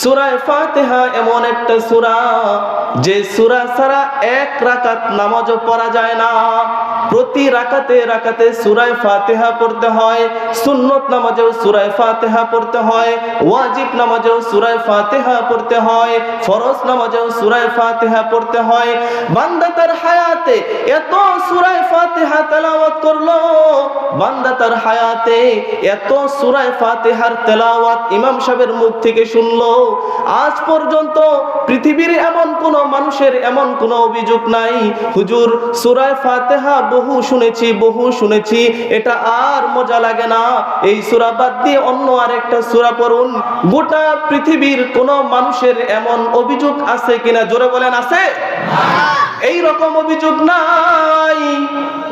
সূরা ফাতিহা এমন একটা সূরা যে সূরা ছাড়া এক রাকাত নামাজও পড়া যায় না। প্রতি রাকাতে রাকাতে সূরা ফাতিহা পড়তে হয়। সুন্নত নামাজেও সূরা ফাতিহা পড়তে হয়, ওয়াজিব নামাজেও সূরা ফাতিহা পড়তে হয়, ফরজ নামাজেও সূরা ফাতিহা পড়তে হয়। বান্দা তার হায়াতে এত সূরা ফাতিহা তেলাওয়াত করলো, বান্দা তার হায়াতে এত সূরা ফাতিহার তেলাওয়াত ইমাম সাহেবের মুখ থেকে শুনলো, আজ পর্যন্ত পৃথিবীর এমন কোন মানুষের এমন কোন অভিযোগ নাই, হুজুর সূরা ফাতিহা বহু শুনেছি, এটা আর মজা লাগে না, এই সূরা বাদ দিয়ে অন্য আরেকটা সূরা পড়ুন। গোটা পৃথিবীর কোন মানুষের এমন অভিযোগ আছে কিনা? জোরে বলেন, আছে? এই রকম অভিযোগ নাই।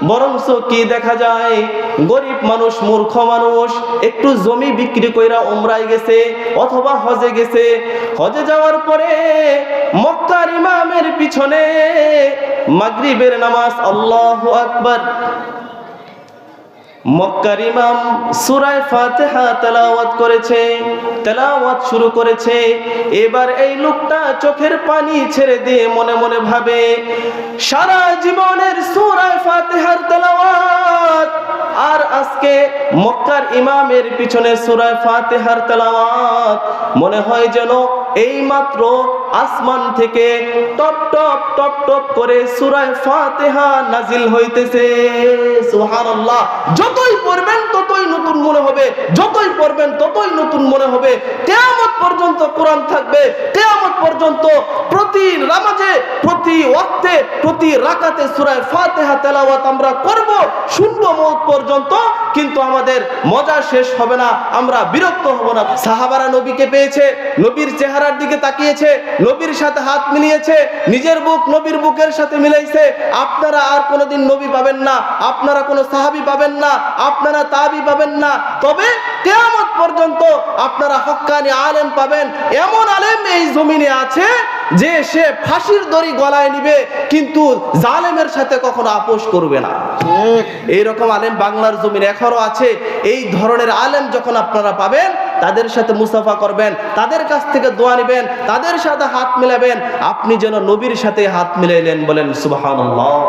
বরঞ্চ কি দেখা যায়, গরিব মানুষ, মূর্খ মানুষ একটু জমি বিক্রি কইরা উমরায় গেছে অথবা হজে গেছে, হজে যাওয়ার পরে মক্কার ইমামের পিছনে মাগরিবের নামাজ, আল্লাহু আকবার, মক্কার ইমাম সূরা ফাতিহা তেলাওয়াত করেছে, তেলাওয়াত শুরু করেছে। এবার এই লোকটা চোখের পানি ছেড়ে দিয়ে মনে মনে ভাবে, সারা জীবনের সূরা ফাতিহার তেলাওয়াত আর আজকে মক্কার ইমামের পিছনে সূরা ফাতিহার তেলাওয়াত, মনে হয় যেন এই মাত্র আসমান থেকে টপ টপ টপ টপ করে সূরা ফাতিহা নাজিল হইতেছে। সুবহানাল্লাহ। যতই পড়বেন ততই নতুন মনে হবে, যতই পড়বেন ততই নতুন মনে হবে। কিয়ামত পর্যন্ত কোরআন থাকবে, কিয়ামত পর্যন্ত প্রতি নামাজে, প্রতি ওয়াক্তে, প্রতি রাকাতে সূরা ফাতিহা তেলাওয়াত আমরা করব, শুনবো মওত পর্যন্ত, কিন্তু আমাদের মজা শেষ হবে না, আমরা বিরক্ত হব না। সাহাবারা নবীকে পেয়েছে, নবীর চেহারার দিকে তাকিয়েছে, নবীর সাথে হাত মিলিয়েছে, নিজের বুক নবীর বুকের সাথে মিলাইছে। আপনারা আর কোনোদিন নবী পাবেন না, আপনারা কোনো সাহাবী পাবেন না, আপনারা তাবী পাবেন না, তবে কিয়ামত পর্যন্ত আপনারা হক্কানি আলেম পাবেন। এমন আলেম এই জমিনে আছে যে সে ফাঁসির দড়ি গলায় নিবে কিন্তু জালেমের সাথে কখনো আপোষ করবে না। এইরকম আলেম বাংলার জমিনে এখনো আছে। এই ধরনের আলেম যখন আপনারা পাবেন, তাদের সাথে মুসাফা করবেন, তাদের কাছ থেকে দোয়া নেবেন, তাদের সাথে হাত মিলাবেন, আপনি যেন নবীর সাথে হাত মিলাইলেন। বলেন সুবহানাল্লাহ।